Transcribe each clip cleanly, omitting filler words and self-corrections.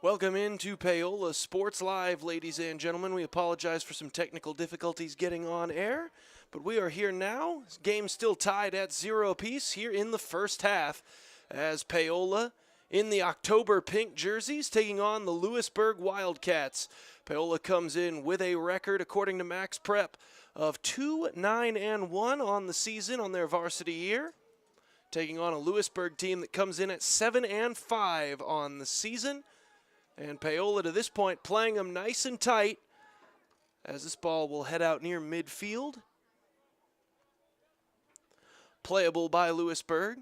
Welcome into Paola Sports Live, ladies and gentlemen. We apologize for some technical difficulties getting on air, but we are here now. Game still tied at 0 apiece here in the first half as Paola in the October pink jerseys taking on the Louisburg Wildcats. Paola comes in with a record, according to Max Prep, of 2-9-1 on the season on their varsity year, taking on a Louisburg team that comes in at 7-5 on the season. And Paola, to this point, playing them nice and tight as this ball will head out near midfield. Playable by Louisburg.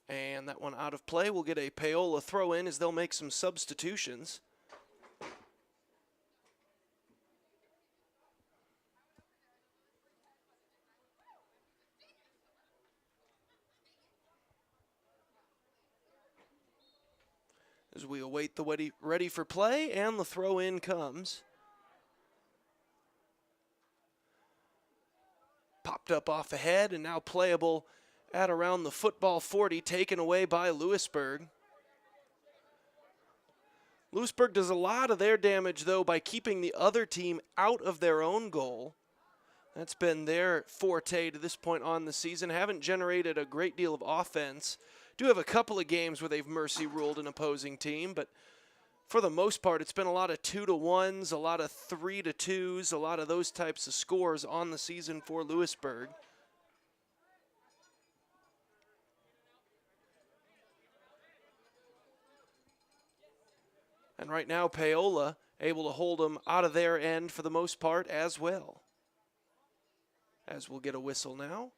And that one out of play. We'll get a Paola throw in as they'll make some substitutions. As we await the ready for play, and the throw in comes. Popped up off the head and now playable at around the football 40, taken away by Louisburg. Louisburg does a lot of their damage, though, by keeping the other team out of their own goal. That's been their forte to this point on the season. Haven't generated a great deal of offense. Do have a couple of games where they've mercy ruled an opposing team, but for the most part, it's been a lot of 2-1s, a lot of 3-2s, a lot of those types of scores on the season for Louisburg. And right now, Paola able to hold them out of their end for the most part as well. As we'll get a whistle now.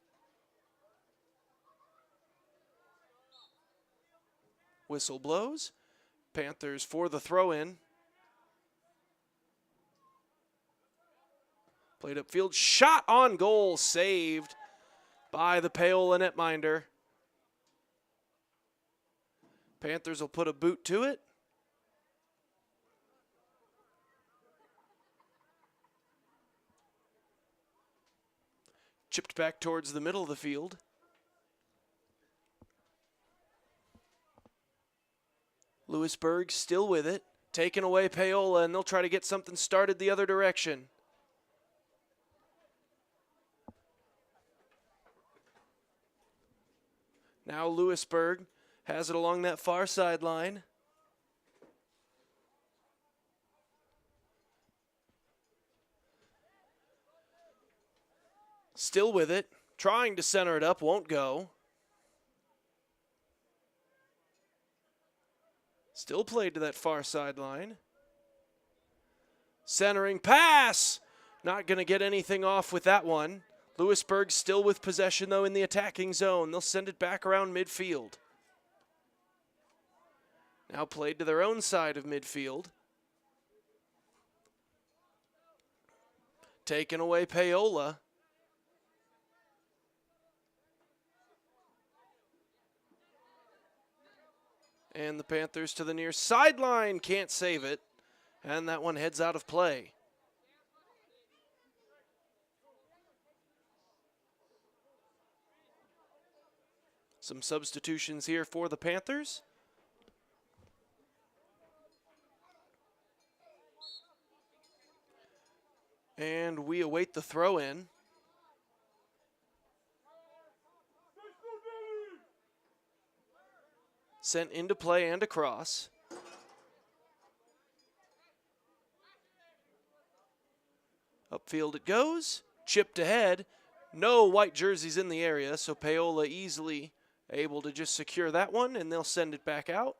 Whistle blows. Panthers for the throw-in. Played upfield. Shot on goal. Saved by the Paola netminder. Panthers will put a boot to it. Chipped back towards the middle of the field. Louisburg still with it. Taking away Paola, and they'll try to get something started the other direction. Now Louisburg has it along that far sideline. Still with it. Trying to center it up, won't go. Still played to that far sideline. Centering pass. Not going to get anything off with that one. Louisburg still with possession, though, in the attacking zone. They'll send it back around midfield. Now played to their own side of midfield. Taken away Paola. And the Panthers to the near sideline, can't save it. And that one heads out of play. Some substitutions here for the Panthers. And we await the throw-in. Sent into play and across. Upfield it goes. Chipped ahead. No white jerseys in the area, so Paola easily able to just secure that one, and they'll send it back out.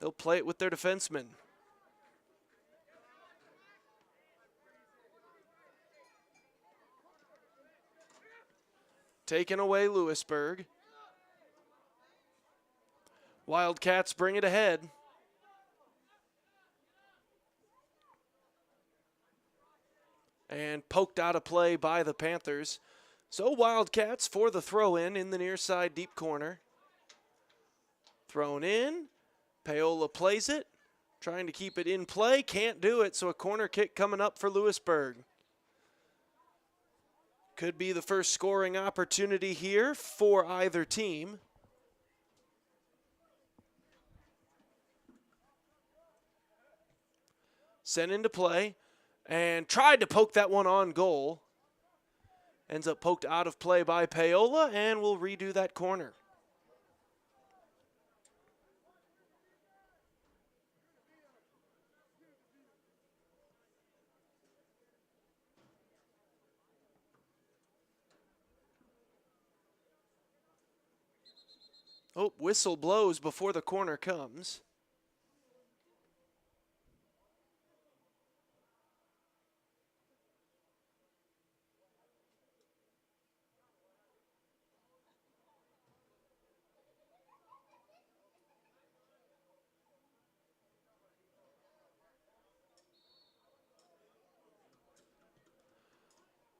They'll play it with their defensemen. Taken away Louisburg. Wildcats bring it ahead. And poked out of play by the Panthers. So Wildcats for the throw-in the near side deep corner. Thrown in. Paola plays it. Trying to keep it in play. Can't do it, so a corner kick coming up for Louisburg. Could be the first scoring opportunity here for either team. Sent into play and tried to poke that one on goal. Ends up poked out of play by Paola, and we'll redo that corner. Oh, whistle blows before the corner comes.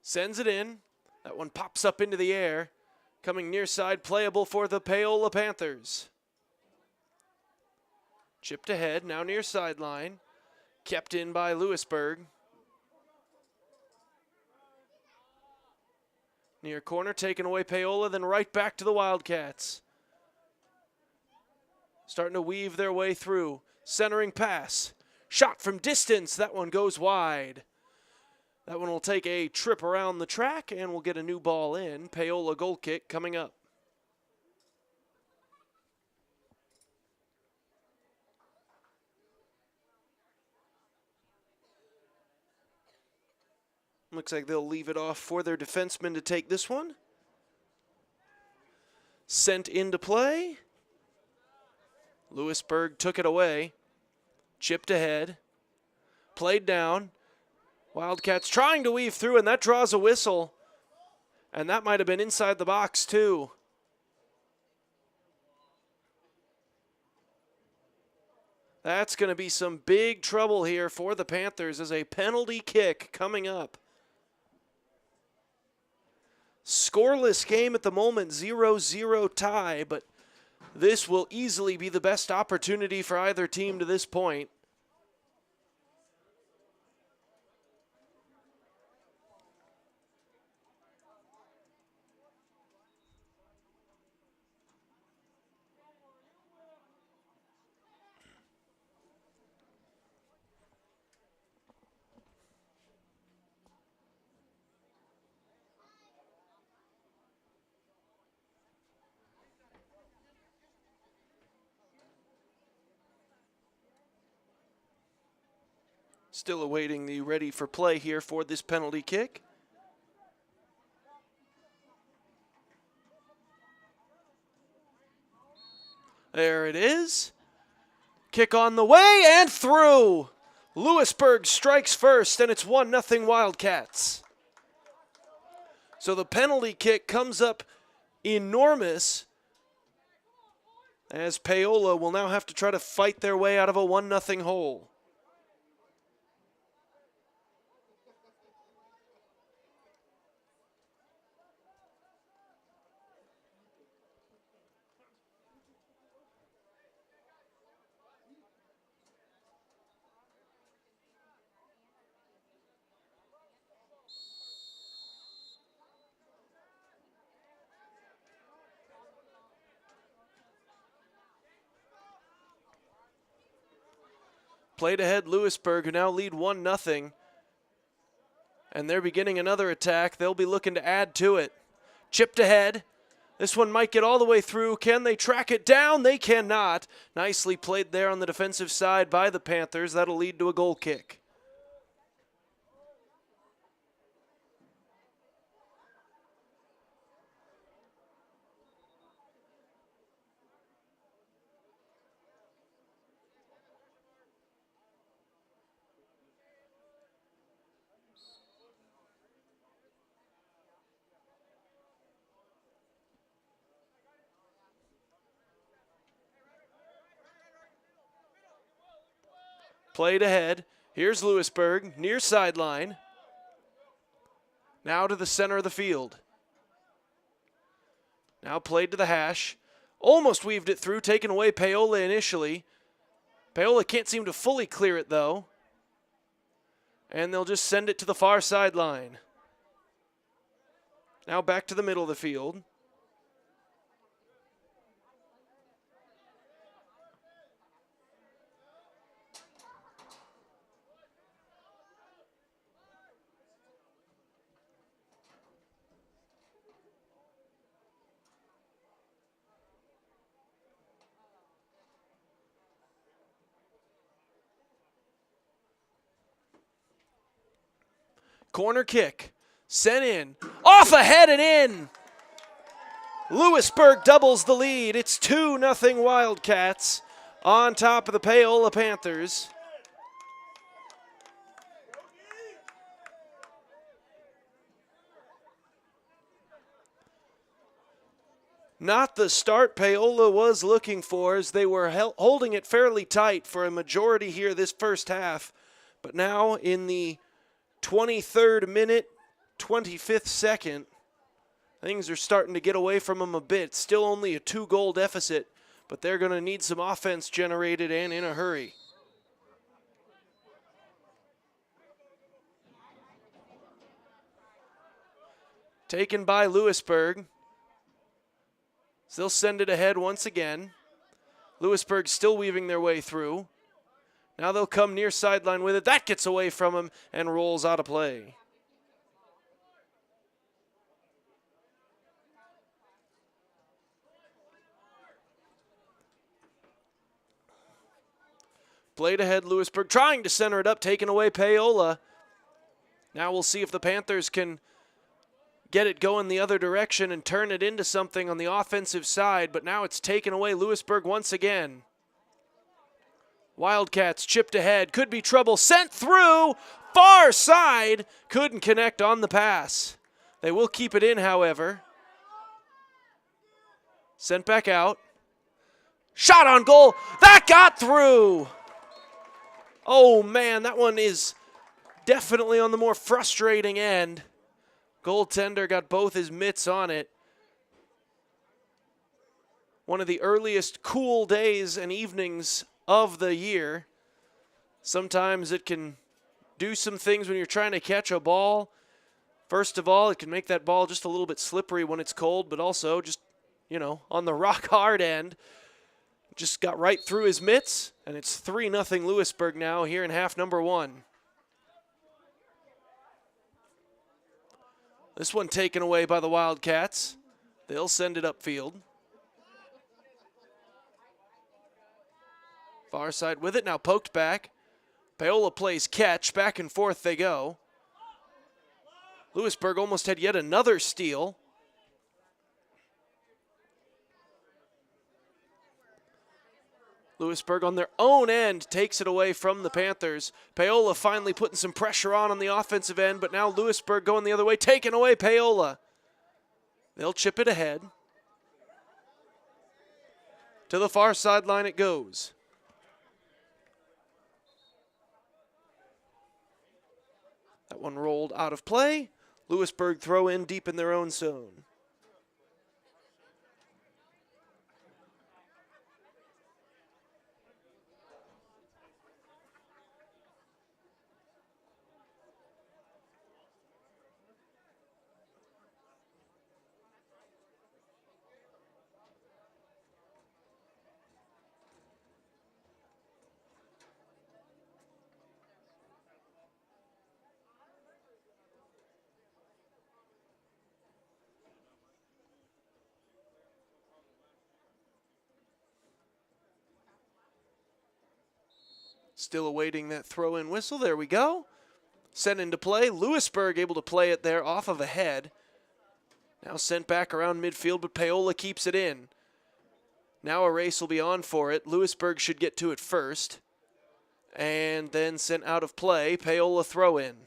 Sends it in. That one pops up into the air. Coming near side, playable for the Paola Panthers. Chipped ahead, now near sideline. Kept in by Louisburg. Near corner, taken away Paola, then right back to the Wildcats. Starting to weave their way through. Centering pass. Shot from distance. That one goes wide. That one will take a trip around the track and we'll get a new ball in. Paola goal kick coming up. Looks like they'll leave it off for their defenseman to take this one. Sent into play. Louisburg took it away. Chipped ahead. Played down. Wildcats trying to weave through, and that draws a whistle. And that might have been inside the box, too. That's going to be some big trouble here for the Panthers as a penalty kick coming up. Scoreless game at the moment, 0-0 tie, but this will easily be the best opportunity for either team to this point. Still awaiting the ready for play here for this penalty kick. There it is. Kick on the way and through. Louisburg strikes first, and it's 1-0 Wildcats. So the penalty kick comes up enormous, as Paola will now have to try to fight their way out of a 1-0 hole. Played ahead Louisburg, who now lead 1-0. And they're beginning another attack. They'll be looking to add to it. Chipped ahead. This one might get all the way through. Can they track it down? They cannot. Nicely played there on the defensive side by the Panthers. That'll lead to a goal kick. Played ahead. Here's Louisburg, near sideline. Now to the center of the field. Now played to the hash. Almost weaved it through, taken away Paola initially. Paola can't seem to fully clear it, though. And they'll just send it to the far sideline. Now back to the middle of the field. Corner kick, sent in, off ahead and in. Louisburg doubles the lead. It's 2-0 Wildcats on top of the Paola Panthers. Not the start Paola was looking for, as they were holding it fairly tight for a majority here this first half. But now in the 23rd minute, 25th second, things are starting to get away from them a bit. Still only a 2-goal deficit, but they're going to need some offense generated and in a hurry. Taken by Louisburg. They'll send it ahead once again. Louisburg still weaving their way through. Now they'll come near sideline with it. That gets away from him and rolls out of play. Played ahead, Louisburg trying to center it up, taking away Paola. Now we'll see if the Panthers can get it going the other direction and turn it into something on the offensive side, but now it's taken away Louisburg once again. Wildcats chipped ahead, could be trouble, sent through, far side, couldn't connect on the pass. They will keep it in, however. Sent back out. Shot on goal, that got through! Oh man, that one is definitely on the more frustrating end. Goaltender got both his mitts on it. One of the earliest cool days and evenings of the year. Sometimes it can do some things when you're trying to catch a ball. First of all, it can make that ball just a little bit slippery when it's cold, but also just, on the rock hard end. Just got right through his mitts, and it's 3-0 Louisburg now here in half number 1. This one taken away by the Wildcats. They'll send it upfield. Far side with it, now poked back. Paola plays catch, back and forth they go. Louisburg almost had yet another steal. Louisburg on their own end takes it away from the Panthers. Paola finally putting some pressure on the offensive end, but now Louisburg going the other way, taking away Paola. They'll chip it ahead. To the far sideline it goes. That one rolled out of play. Louisburg throw in deep in their own zone. Still awaiting that throw-in whistle. There we go. Sent into play. Louisburg able to play it there off of a head. Now sent back around midfield, but Paola keeps it in. Now a race will be on for it. Louisburg should get to it first. And then sent out of play. Paola throw-in.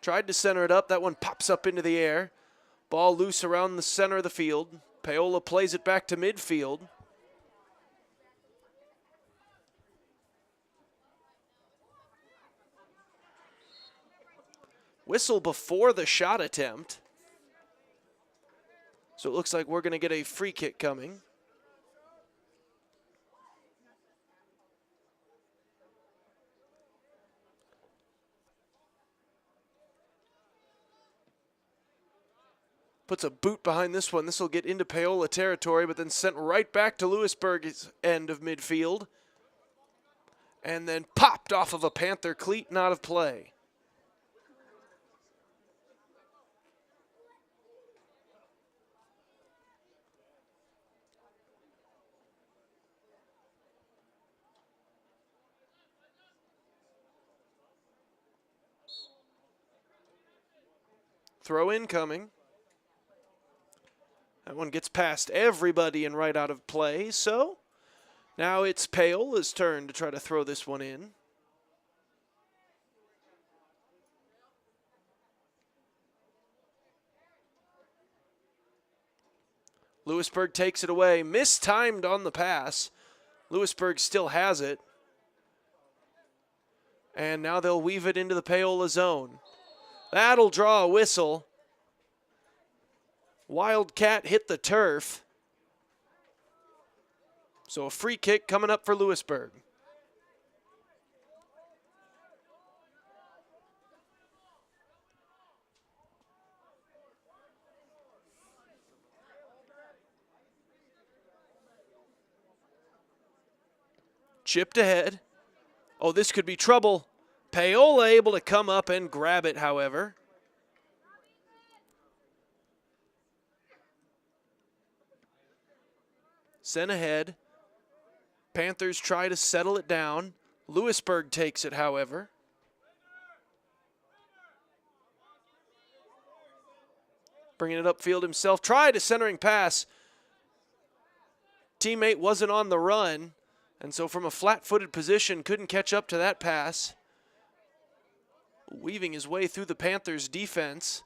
Tried to center it up. That one pops up into the air. Ball loose around the center of the field. Paola plays it back to midfield. Whistle before the shot attempt. So it looks like we're going to get a free kick coming. Puts a boot behind this one. This will get into Paola territory, but then sent right back to Louisburg's end of midfield. And then popped off of a Panther cleat and out of play. Throw incoming. That one gets past everybody and right out of play. So now it's Paola's turn to try to throw this one in. Louisburg takes it away. Mistimed on the pass. Louisburg still has it. And now they'll weave it into the Paola zone. That'll draw a whistle. Wildcat hit the turf. So a free kick coming up for Louisburg. Chipped ahead. Oh, this could be trouble. Paola able to come up and grab it, however. Sent ahead. Panthers try to settle it down. Louisburg takes it, however. Bringing it upfield himself. Tried a centering pass. Teammate wasn't on the run, and so from a flat-footed position, couldn't catch up to that pass. Weaving his way through the Panthers' defense.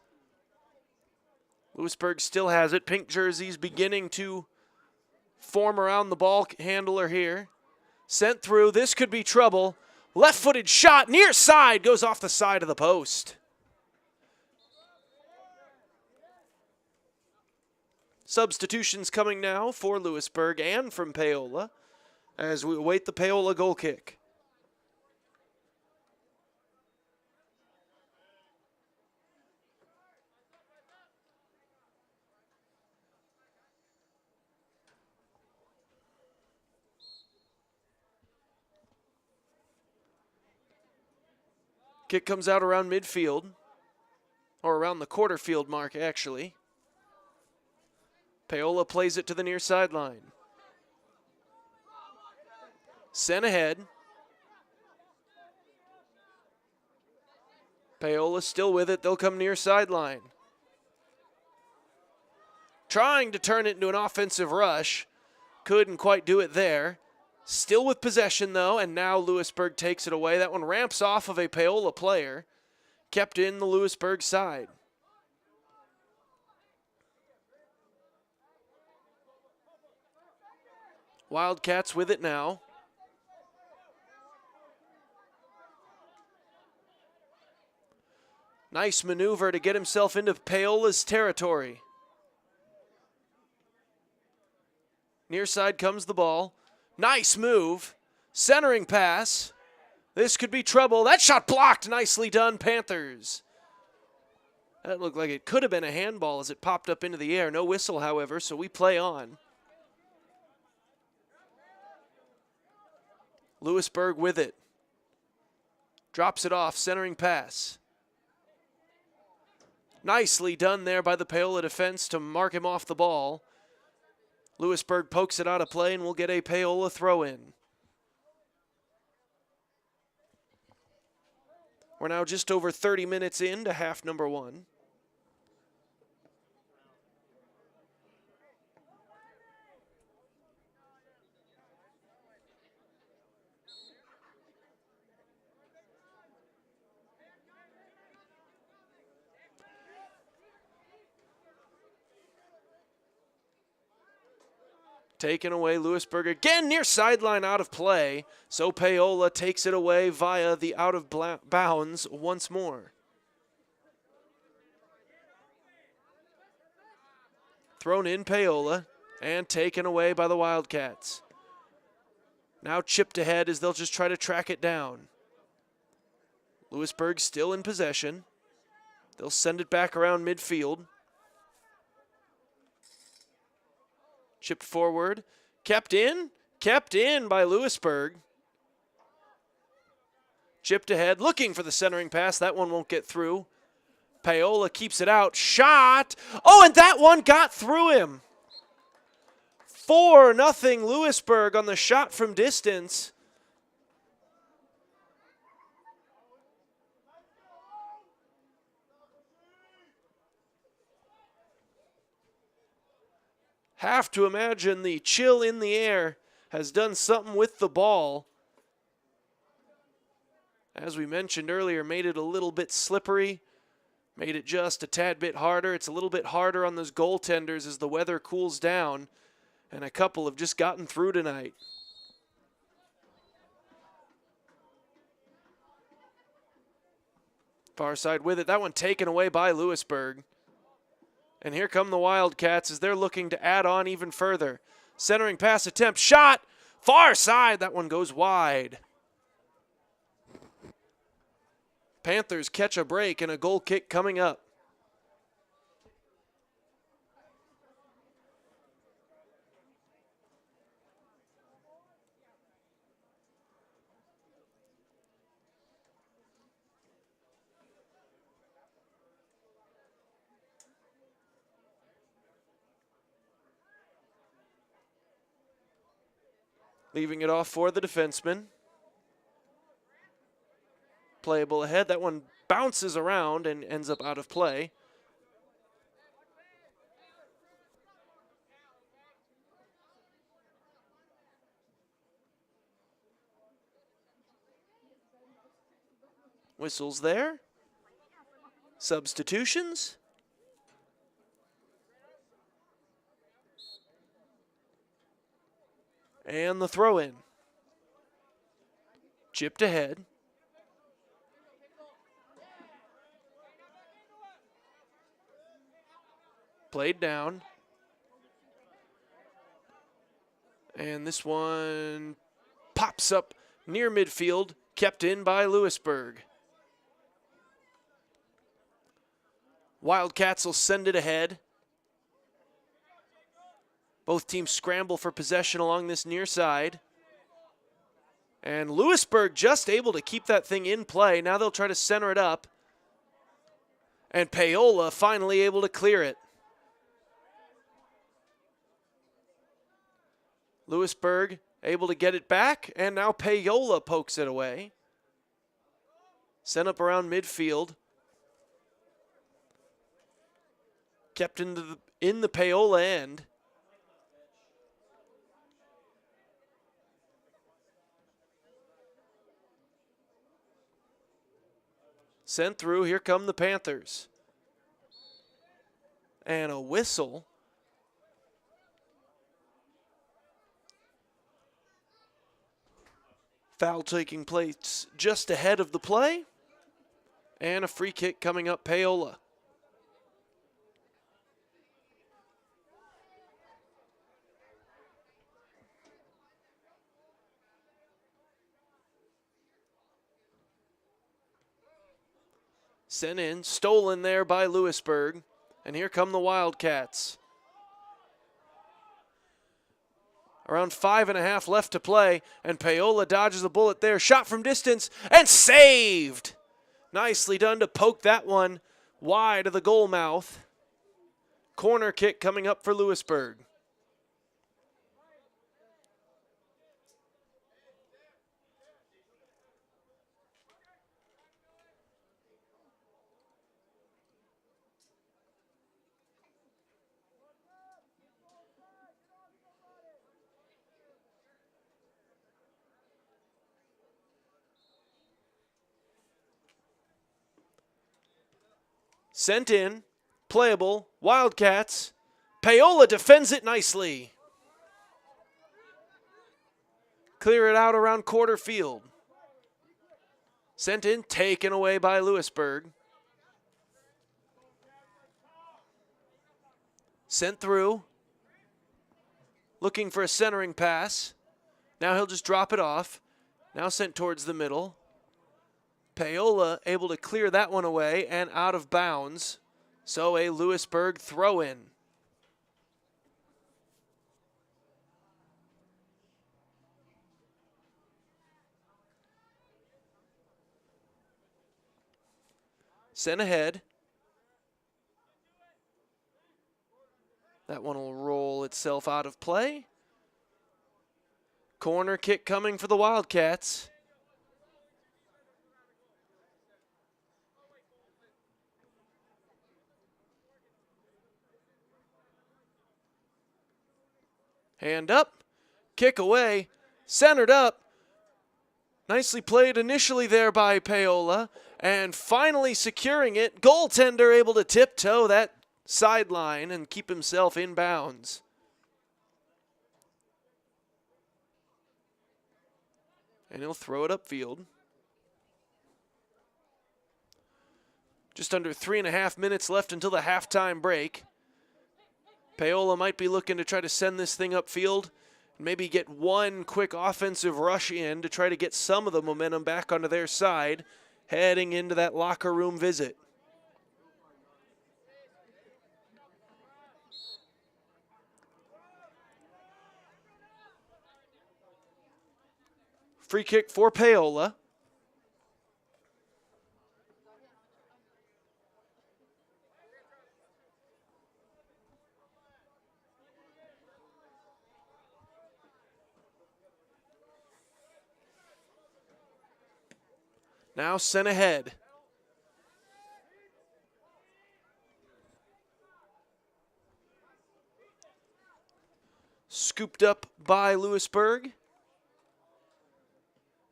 Louisburg still has it. Pink jerseys beginning to form around the ball handler here. Sent through. This could be trouble. Left-footed shot. Near side. Goes off the side of the post. Substitutions coming now for Louisburg and from Paola as we await the Paola goal kick. Kick comes out around midfield, or around the quarter field mark, actually. Paola plays it to the near sideline. Sent ahead. Paola still with it. They'll come near sideline. Trying to turn it into an offensive rush. Couldn't quite do it there. Still with possession, though, and now Louisburg takes it away. That one ramps off of a Paola player. Kept in the Louisburg side. Wildcats with it now. Nice maneuver to get himself into Paola's territory. Near side comes the ball. Nice move. Centering pass. This could be trouble. That shot blocked. Nicely done, Panthers. That looked like it could have been a handball as it popped up into the air. No whistle, however, so we play on. Louisburg with it. Drops it off. Centering pass. Nicely done there by the Paola defense to mark him off the ball. Louisburg pokes it out of play and we'll get a Paola throw in. We're now just over 30 minutes into half number one. Taken away, Louisburg again near sideline, out of play. So Paola takes it away via the out of bounds once more. Thrown in Paola and taken away by the Wildcats. Now chipped ahead as they'll just try to track it down. Louisburg still in possession. They'll send it back around midfield. Chipped forward. Kept in by Louisburg. Chipped ahead, looking for the centering pass. That one won't get through. Paola keeps it out. Shot. Oh, and that one got through him. 4-0 Louisburg on the shot from distance. Have to imagine the chill in the air has done something with the ball. As we mentioned earlier, made it a little bit slippery, made it just a tad bit harder. It's a little bit harder on those goaltenders as the weather cools down, and a couple have just gotten through tonight. Far side with it. That one taken away by Louisburg. And here come the Wildcats as they're looking to add on even further. Centering pass attempt. Shot. Far side. That one goes wide. Panthers catch a break and a goal kick coming up. Leaving it off for the defenseman. Playable ahead. That one bounces around and ends up out of play. Whistles there. Substitutions. And the throw in. Chipped ahead. Played down. And this one pops up near midfield, kept in by Louisburg. Wildcats will send it ahead. Both teams scramble for possession along this near side. And Louisburg just able to keep that thing in play. Now they'll try to center it up. And Paola finally able to clear it. Louisburg able to get it back, and now Paola pokes it away. Sent up around midfield. Kept in the Paola end. Sent through. Here come the Panthers. And a whistle. Foul taking place just ahead of the play. And a free kick coming up Paola. Sent in, stolen there by Louisburg. And here come the Wildcats. Around 5.5 left to play, and Paola dodges a bullet there. Shot from distance, and saved! Nicely done to poke that one wide of the goal mouth. Corner kick coming up for Louisburg. Sent in, playable, Wildcats. Paola defends it nicely. Clear it out around quarter field. Sent in, taken away by Louisburg. Sent through. Looking for a centering pass. Now he'll just drop it off. Now sent towards the middle. Paola able to clear that one away and out of bounds. So a Louisburg throw-in. Sent ahead. That one will roll itself out of play. Corner kick coming for the Wildcats. Hand up, kick away, centered up. Nicely played initially there by Paola, and finally securing it. Goaltender able to tiptoe that sideline and keep himself in bounds. And he'll throw it upfield. Just under 3.5 minutes left until the halftime break. Paola might be looking to try to send this thing upfield and maybe get one quick offensive rush in to try to get some of the momentum back onto their side heading into that locker room visit. Free kick for Paola. Now sent ahead. Scooped up by Louisburg.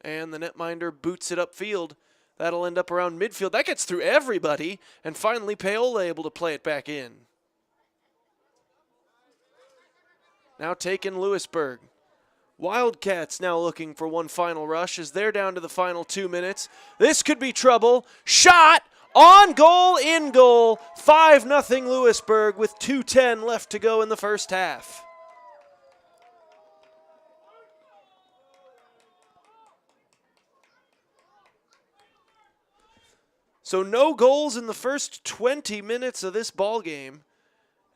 And the netminder boots it upfield. That'll end up around midfield. That gets through everybody. And finally Paola able to play it back in. Now taking Louisburg. Wildcats now looking for one final rush as they're down to the final 2 minutes. This could be trouble. Shot on goal, in goal. 5-0 Louisburg with 2:10 left to go in the first half. So no goals in the first 20 minutes of this ball game.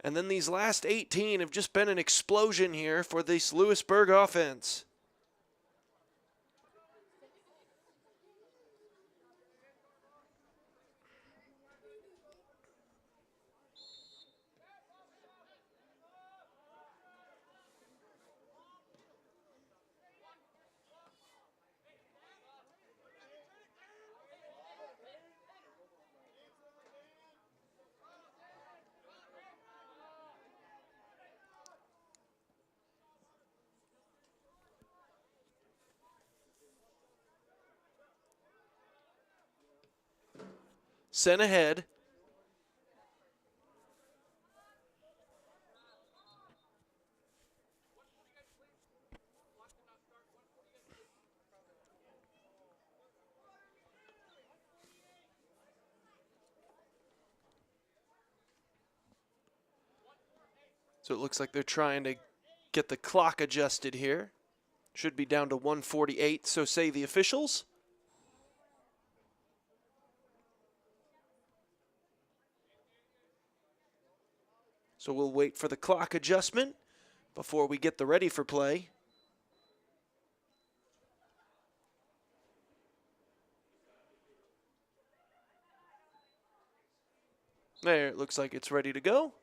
And then these last 18 have just been an explosion here for this Louisburg offense. Sent ahead. So it looks like they're trying to get the clock adjusted here. Should be down to 1:48, so say the officials. So we'll wait for the clock adjustment before we get the ready for play. There, it looks like it's ready to go.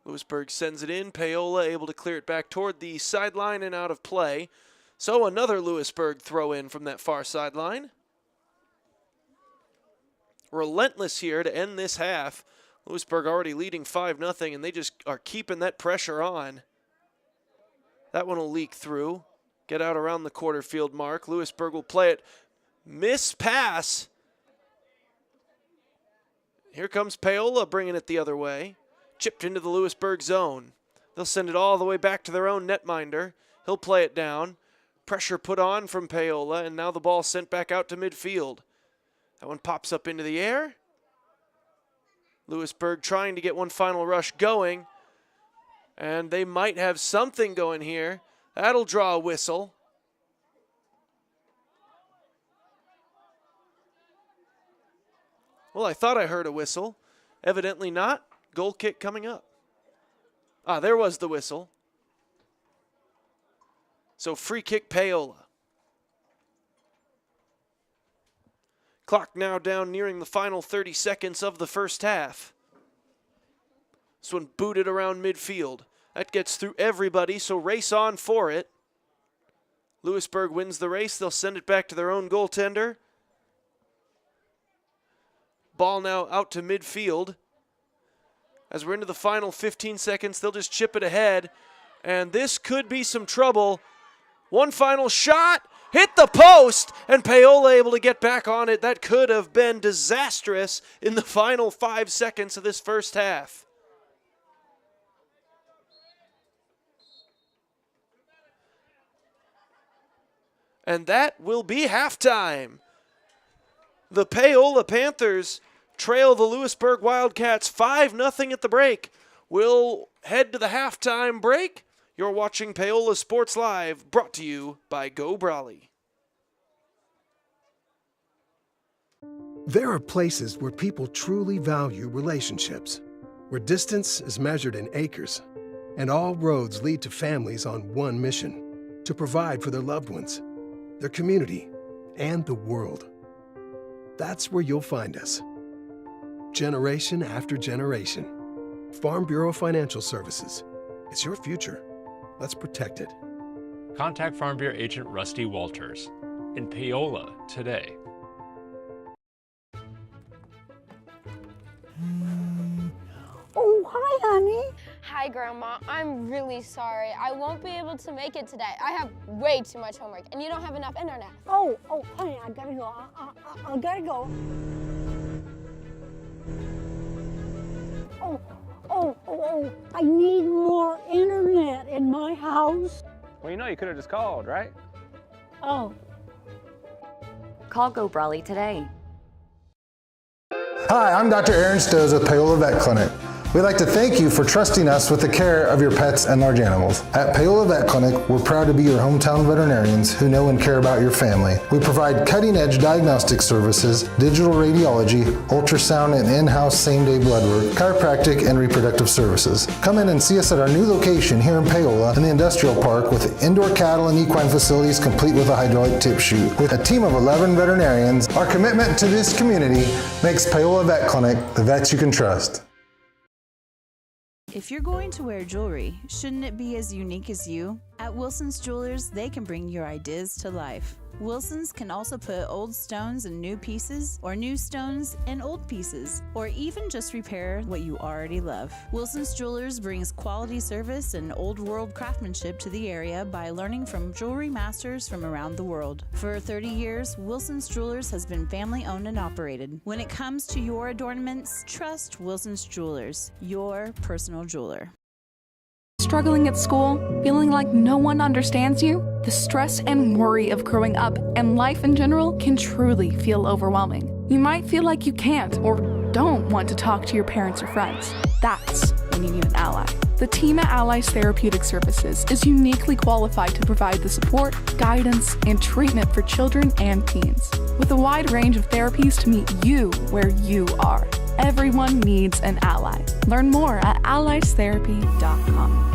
Louisburg sends it in. Paola able to clear it back toward the sideline and out of play. So another Louisburg throw in from that far sideline. Relentless here to end this half. Louisburg already leading 5-0, and they just are keeping that pressure on. That one will leak through. Get out around the quarter field mark. Louisburg will play it. Miss pass. Here comes Paola bringing it the other way. Chipped into the Louisburg zone. They'll send it all the way back to their own netminder. He'll play it down. Pressure put on from Paola, and now the ball sent back out to midfield. That one pops up into the air. Louisburg trying to get one final rush going. And they might have something going here. That'll draw a whistle. Well, I thought I heard a whistle. Evidently not. Goal kick coming up. Ah, there was the whistle. So free kick Paola. Clock now down nearing the final 30 seconds of the first half. This one booted around midfield. That gets through everybody, so race on for it. Louisburg wins the race. They'll send it back to their own goaltender. Ball now out to midfield. As we're into the final 15 seconds, they'll just chip it ahead. And this could be some trouble. One final shot. Hit the post, and Paola able to get back on it. That could have been disastrous in the final 5 seconds of this first half. And that will be halftime. The Paola Panthers trail the Louisburg Wildcats 5-0 at the break. We'll head to the halftime break. You're watching Paola Sports Live, brought to you by Go Brawley. There are places where people truly value relationships, where distance is measured in acres, and all roads lead to families on one mission: to provide for their loved ones, their community, and the world. That's where you'll find us. Generation after generation. Farm Bureau Financial Services. It's your future. Let's protect it. Contact Farm Bureau agent Rusty Walters in Paola today. Oh, hi, honey. Hi, Grandma. I'm really sorry. I won't be able to make it today. I have way too much homework, and you don't have enough internet. Oh, honey, I gotta go. I gotta go. Oh, I need more internet in my house. Well, you could have just called, right? Oh. Call Go Brawley today. Hi, I'm Dr. Aaron Stoes with Paola Vet Clinic. We'd like to thank you for trusting us with the care of your pets and large animals. At Paola Vet Clinic, we're proud to be your hometown veterinarians who know and care about your family. We provide cutting-edge diagnostic services, digital radiology, ultrasound, and in-house same-day blood work, chiropractic, and reproductive services. Come in and see us at our new location here in Paola in the Industrial Park with indoor cattle and equine facilities complete with a hydraulic tip chute. With a team of 11 veterinarians, our commitment to this community makes Paola Vet Clinic the vets you can trust. If you're going to wear jewelry, shouldn't it be as unique as you? At Wilson's Jewelers, they can bring your ideas to life. Wilson's can also put old stones in new pieces, or new stones in old pieces, or even just repair what you already love. Wilson's Jewelers brings quality service and old world craftsmanship to the area by learning from jewelry masters from around the world. For 30 years, Wilson's Jewelers has been family owned and operated. When it comes to your adornments, trust Wilson's Jewelers, your personal jeweler. Struggling at school, feeling like no one understands you? The stress and worry of growing up and life in general can truly feel overwhelming. You might feel like you can't or don't want to talk to your parents or friends. That's when you need an ally. The team at Allies Therapeutic Services is uniquely qualified to provide the support, guidance, and treatment for children and teens. With a wide range of therapies to meet you where you are. Everyone needs an ally. Learn more at alliestherapy.com.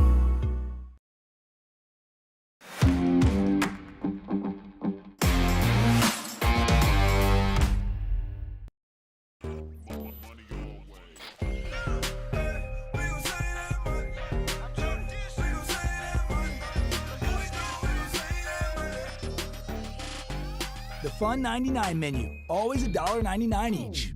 The Fun 99 menu, always $1.99 each.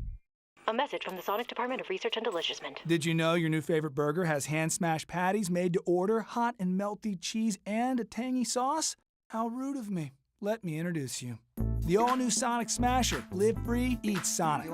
A message from the Sonic Department of Research and Deliciousment. Did you know your new favorite burger has hand-smashed patties made to order, hot and melty cheese, and a tangy sauce? How rude of me. Let me introduce you. The all-new Sonic Smasher. Live free, eat Sonic.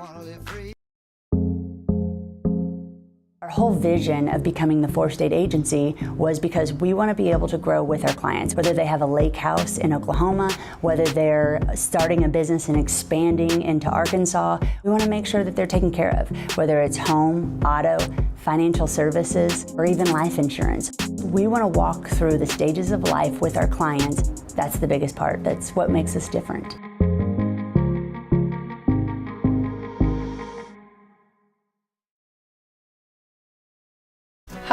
Our whole vision of becoming the four-state agency was because we want to be able to grow with our clients, whether they have a lake house in Oklahoma, whether they're starting a business and expanding into Arkansas. We want to make sure that they're taken care of, whether it's home, auto, financial services, or even life insurance. We want to walk through the stages of life with our clients. That's the biggest part. That's what makes us different.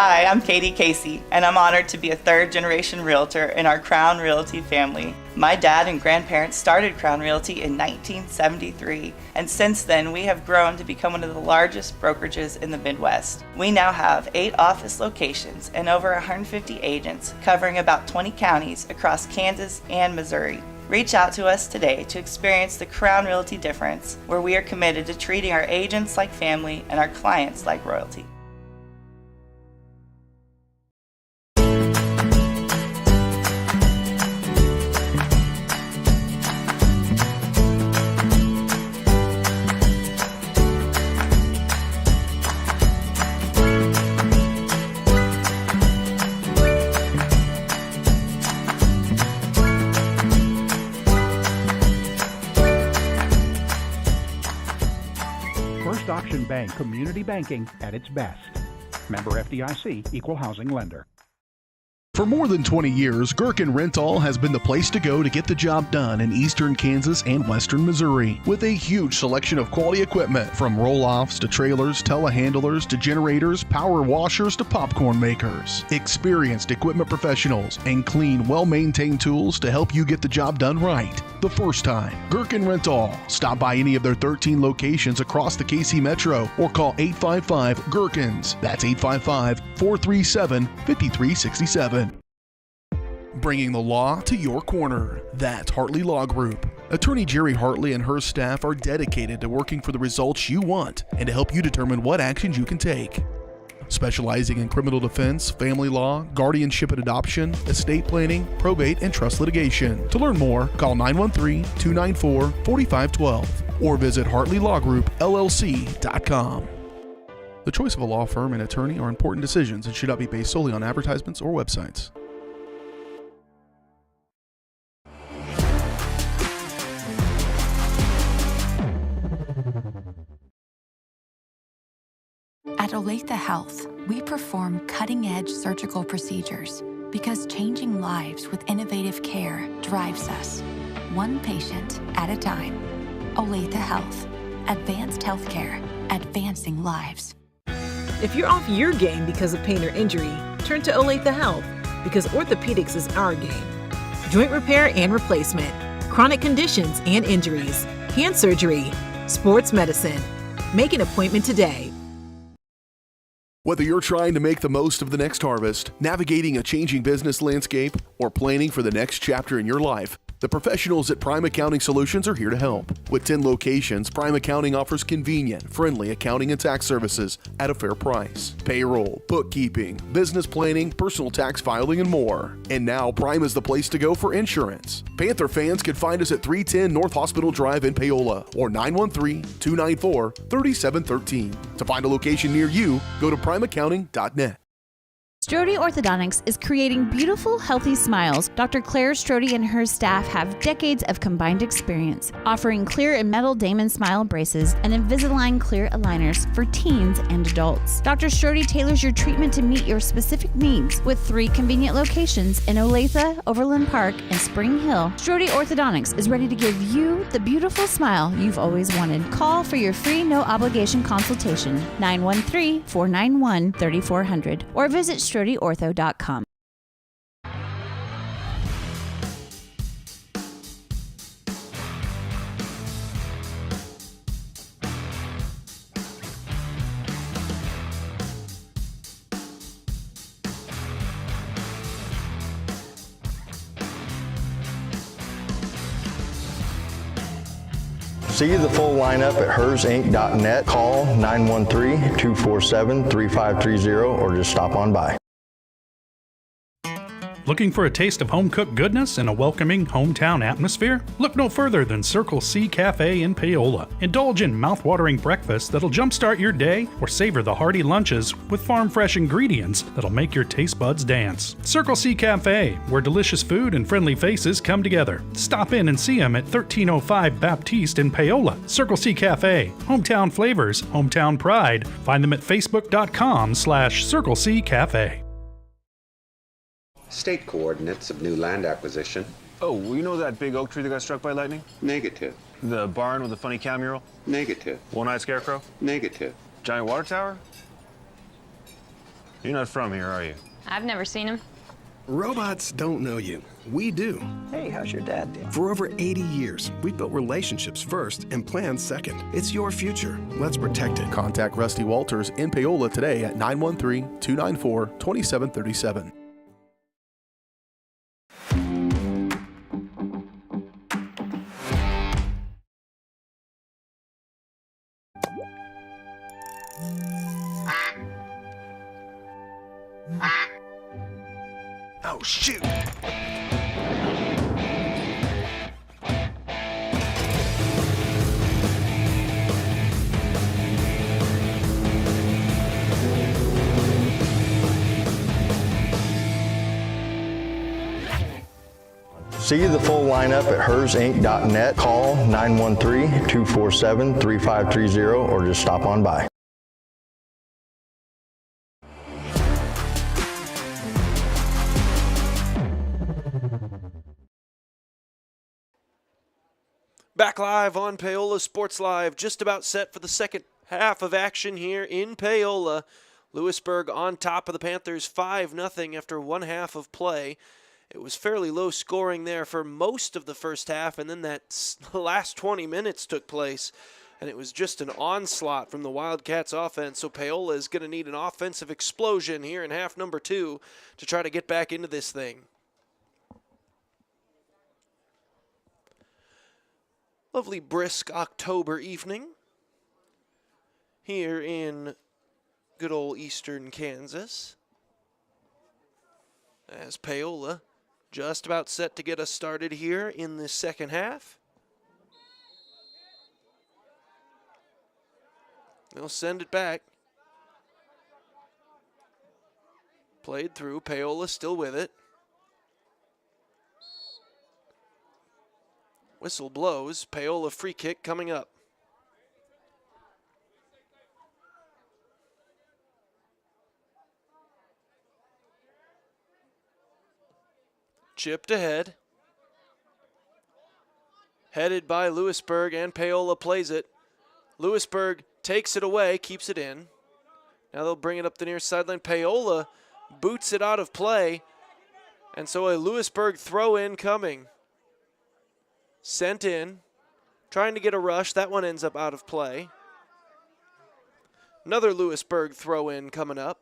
Hi, I'm Katie Casey, and I'm honored to be a third-generation realtor in our Crown Realty family. My dad and grandparents started Crown Realty in 1973, and since then we have grown to become one of the largest brokerages in the Midwest. We now have 8 office locations and over 150 agents covering about 20 counties across Kansas and Missouri. Reach out to us today to experience the Crown Realty difference, where we are committed to treating our agents like family and our clients like royalty. Auction Bank community banking at its best. Member FDIC, equal housing lender. For more than 20 years, Gherkin Rental has been the place to go to get the job done in eastern Kansas and western Missouri. With a huge selection of quality equipment, from roll-offs to trailers, telehandlers to generators, power washers to popcorn makers. Experienced equipment professionals and clean, well-maintained tools to help you get the job done right the first time. Gherkin Rental. Stop by any of their 13 locations across the KC Metro or call 855-GHERKINS. That's 855-437-5367. Bringing the law to your corner. That's Hartley Law Group. Attorney Jerry Hartley and her staff are dedicated to working for the results you want and to help you determine what actions you can take. Specializing in criminal defense, family law, guardianship and adoption, estate planning, probate, and trust litigation. To learn more, call 913-294-4512 or visit HartleyLawGroupLLC.com. The choice of a law firm and attorney are important decisions and should not be based solely on advertisements or websites. At Olathe Health, we perform cutting-edge surgical procedures because changing lives with innovative care drives us, one patient at a time. Olathe Health. Advanced healthcare. Advancing lives. If you're off your game because of pain or injury, turn to Olathe Health because orthopedics is our game. Joint repair and replacement, chronic conditions and injuries, hand surgery, sports medicine. Make an appointment today. Whether you're trying to make the most of the next harvest, navigating a changing business landscape, or planning for the next chapter in your life, the professionals at Prime Accounting Solutions are here to help. With 10 locations, Prime Accounting offers convenient, friendly accounting and tax services at a fair price. Payroll, bookkeeping, business planning, personal tax filing, and more. And now Prime is the place to go for insurance. Panther fans can find us at 310 North Hospital Drive in Paola or 913-294-3713. To find a location near you, go to primeaccounting.net. Strode Orthodontics is creating beautiful, healthy smiles. Dr. Claire Strode and her staff have decades of combined experience, offering clear and metal Damon smile braces and Invisalign clear aligners for teens and adults. Dr. Strode tailors your treatment to meet your specific needs with 3 convenient locations in Olathe, Overland Park, and Spring Hill. Strode Orthodontics is ready to give you the beautiful smile you've always wanted. Call for your free no-obligation consultation, 913-491-3400, or visit StrodeOrtho.com. See the full lineup at hersinc.net. Call 913-247-3530 or just stop on by. Looking for a taste of home-cooked goodness and a welcoming hometown atmosphere? Look no further than Circle C Cafe in Paola. Indulge in mouth-watering breakfasts that'll jumpstart your day or savor the hearty lunches with farm-fresh ingredients that'll make your taste buds dance. Circle C Cafe, where delicious food and friendly faces come together. Stop in and see them at 1305 Baptiste in Paola. Circle C Cafe, hometown flavors, hometown pride. Find them at facebook.com/Circle C Cafe. State coordinates of new land acquisition. Oh, well, you know that big oak tree that got struck by lightning? Negative. The barn with the funny cow mural? Negative. One-eyed scarecrow? Negative. Giant water tower? You're not from here, are you? I've never seen him. Robots don't know you. We do. Hey, how's your dad doing? For over 80 years, we've built relationships first and plans second. It's your future. Let's protect it. Contact Rusty Walters in Paola today at 913-294-2737. Oh, shoot! See the full lineup at hersinc.net. Call 913-247-3530 or just stop on by. Back live on Paola Sports Live, just about set for the second half of action here in Paola. Louisburg on top of the Panthers 5-0 after one half of play. It was fairly low scoring there for most of the first half, and then that last 20 minutes took place, and it was just an onslaught from the Wildcats offense. So Paola is going to need an offensive explosion here in half number 2 to try to get back into this thing. Lovely brisk October evening here in good old eastern Kansas, as Paola just about set to get us started here in the second half. They'll send it back. Played through, Paola still with it. Whistle blows, Paola free kick coming up. Chipped ahead. Headed by Louisburg, and Paola plays it. Louisburg takes it away, keeps it in. Now they'll bring it up the near sideline. Paola boots it out of play, and so a Louisburg throw-in coming. Sent in, trying to get a rush. That one ends up out of play. Another Louisburg throw-in coming up.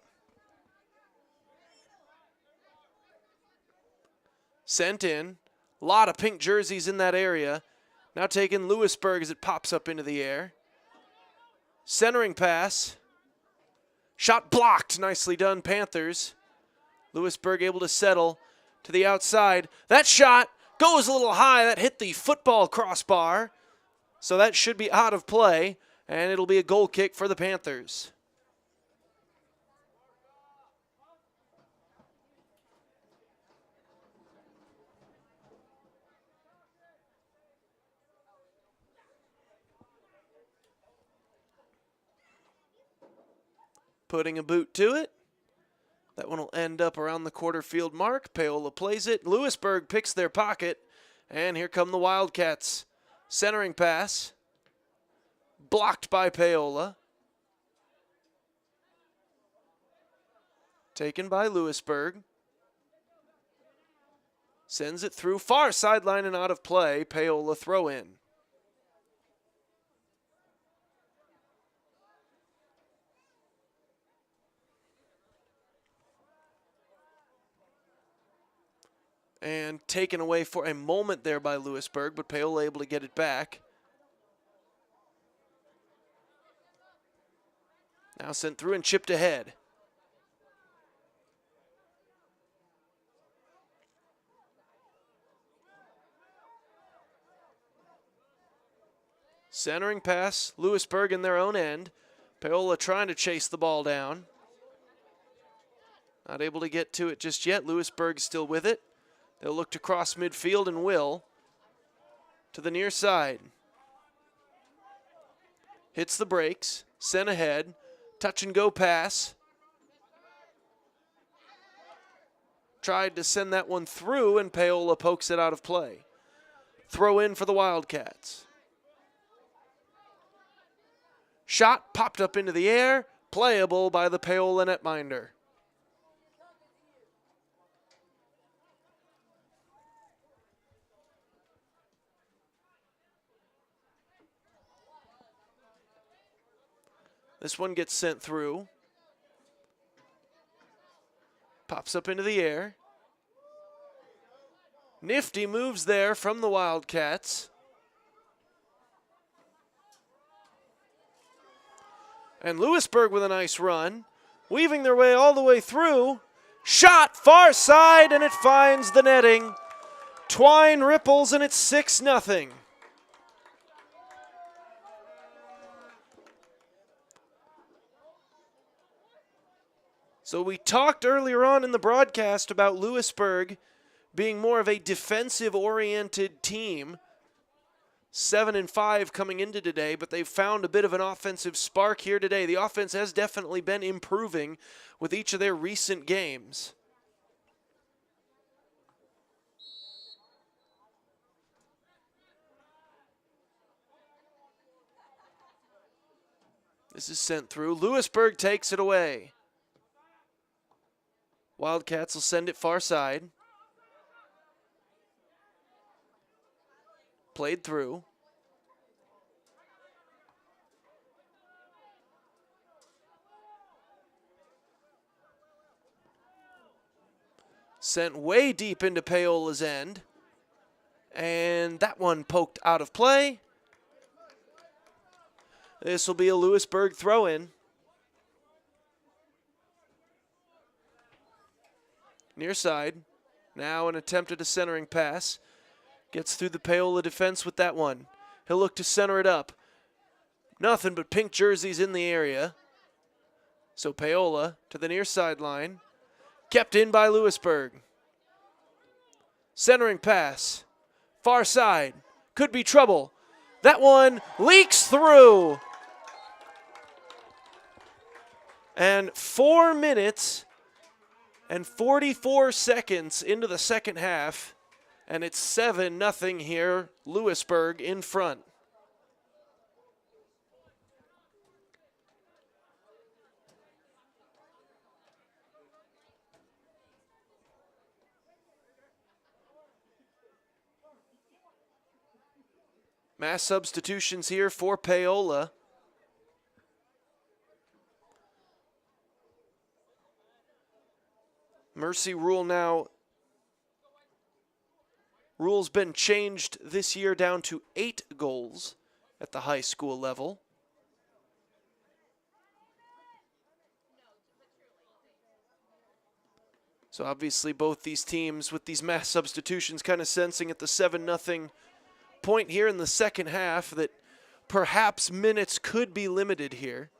Sent in. A lot of pink jerseys in that area. Now taking Louisburg as it pops up into the air. Centering pass. Shot blocked. Nicely done, Panthers. Louisburg able to settle to the outside. That shot goes a little high. That hit the football crossbar. So that should be out of play, and it'll be a goal kick for the Panthers. Putting a boot to it. That one will end up around the quarter field mark. Paola plays it. Louisburg picks their pocket. And here come the Wildcats. Centering pass. Blocked by Paola. Taken by Louisburg. Sends it through. Far sideline and out of play. Paola throw in. And taken away for a moment there by Louisburg, but Paola able to get it back. Now sent through and chipped ahead. Centering pass, Louisburg in their own end. Paola trying to chase the ball down. Not able to get to it just yet. Louisburg still with it. They'll look to cross midfield and will. To the near side. Hits the brakes. Sent ahead. Touch and go pass. Tried to send that one through, and Paola pokes it out of play. Throw in for the Wildcats. Shot popped up into the air. Playable by the Paola netminder. This one gets sent through. Pops up into the air. Nifty moves there from the Wildcats. And Louisburg with a nice run, weaving their way all the way through. Shot far side, and it finds the netting. Twine ripples, and it's 6-0. So we talked earlier on in the broadcast about Louisburg being more of a defensive-oriented team. 7-5 coming into today, but they've found a bit of an offensive spark here today. The offense has definitely been improving with each of their recent games. This is sent through. Louisburg takes it away. Wildcats will send it far side. Played through. Sent way deep into Paola's end. And that one poked out of play. This will be a Louisburg throw-in. Near side. Now an attempt at a centering pass. Gets through the Paola defense with that one. He'll look to center it up. Nothing but pink jerseys in the area. So Paola to the near sideline. Kept in by Louisburg. Centering pass. Far side. Could be trouble. That one leaks through. And 4 minutes and 44 seconds into the second half. And it's 7-0 here. Louisburg in front. Mass substitutions here for Paola. Mercy rule now. Rule's been changed this year down to 8 goals at the high school level. So obviously both these teams with these mass substitutions kind of sensing at the 7-0 point here in the second half that perhaps minutes could be limited here.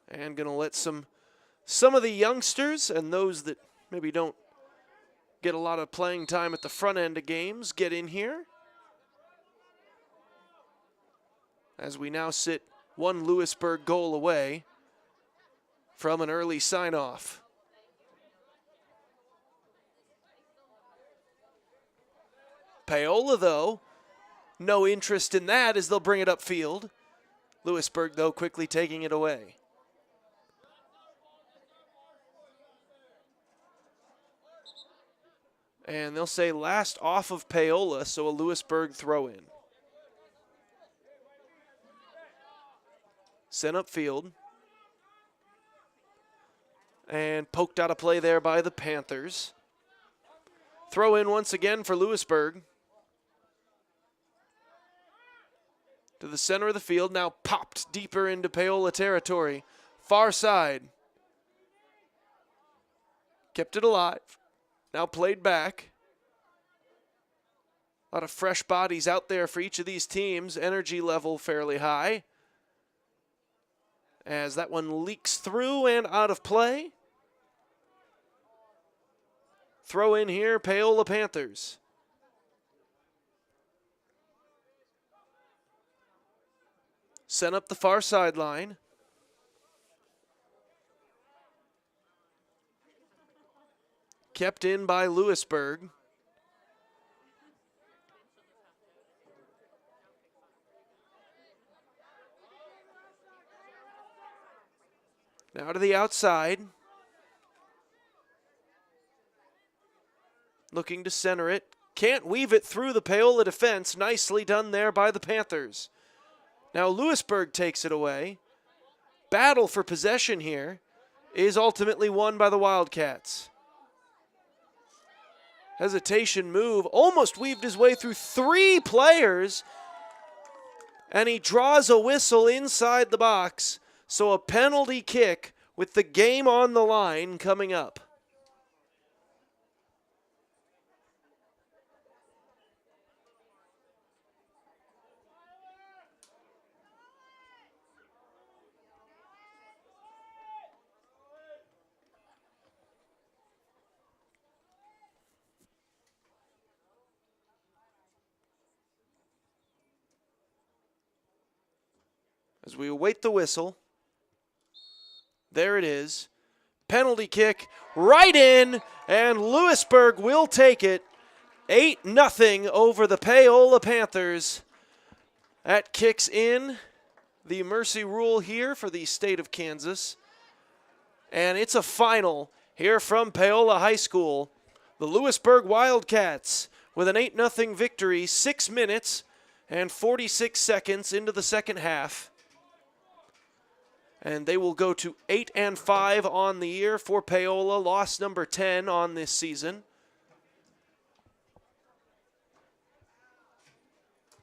And going to let some of the youngsters and those that maybe don't get a lot of playing time at the front end of games get in here. As we now sit one Louisburg goal away from an early sign-off. Paola, though, no interest in that as they'll bring it upfield. Louisburg, though, quickly taking it away. And they'll say last off of Paola, so a Louisburg throw-in. Sent upfield. And poked out of play there by the Panthers. Throw in once again for Louisburg. To the center of the field, now popped deeper into Paola territory. Far side. Kept it alive. Now played back. A lot of fresh bodies out there for each of these teams. Energy level fairly high. As that one leaks through and out of play. Throw in here, Paola Panthers. Sent up the far sideline. Kept in by Louisburg. Now to the outside. Looking to center it. Can't weave it through the Paola defense. Nicely done there by the Panthers. Now Louisburg takes it away. Battle for possession here is ultimately won by the Wildcats. Hesitation move, almost weaved his way through 3 players, and he draws a whistle inside the box. So a penalty kick with the game on the line coming up. As we await the whistle, there it is. Penalty kick right in, and Louisburg will take it. 8-0 over the Paola Panthers. That kicks in the mercy rule here for the state of Kansas. And it's a final here from Paola High School. The Louisburg Wildcats with an 8-0 victory, 6 minutes and 46 seconds into the second half. And they will go to 8-5 on the year for Paola, loss number 10 on this season.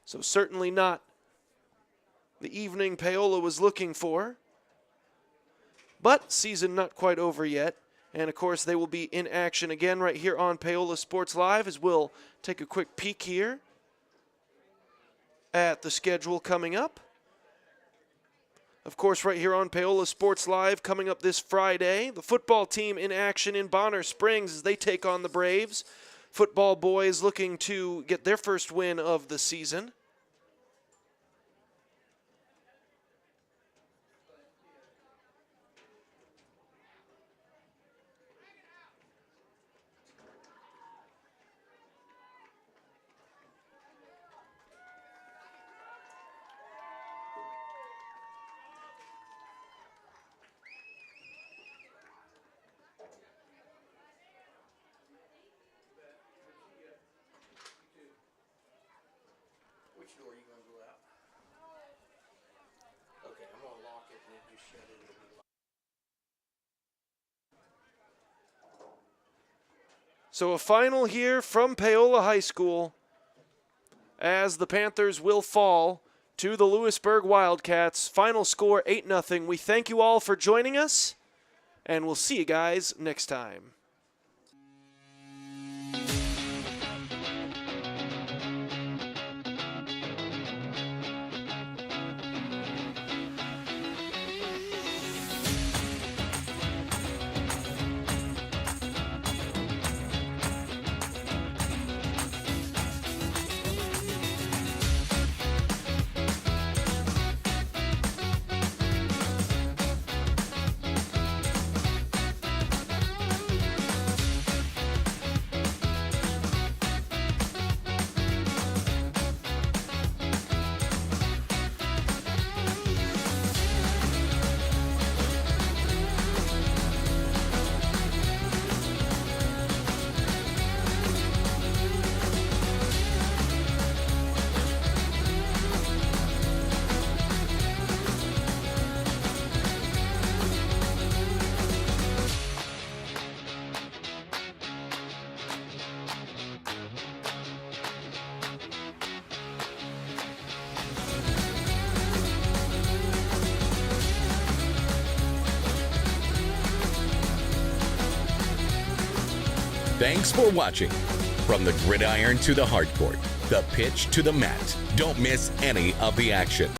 So certainly not the evening Paola was looking for. But season not quite over yet. And of course they will be in action again right here on Paola Sports Live, as we'll take a quick peek here at the schedule coming up. Of course, right here on Paola Sports Live, coming up this Friday, the football team in action in Bonner Springs as they take on the Braves. Football boys looking to get their first win of the season. So a final here from Paola High School as the Panthers will fall to the Louisburg Wildcats. Final score 8-0. We thank you all for joining us, and we'll see you guys next time. Thanks for watching. From the gridiron to the hardcourt, the pitch to the mat, don't miss any of the action.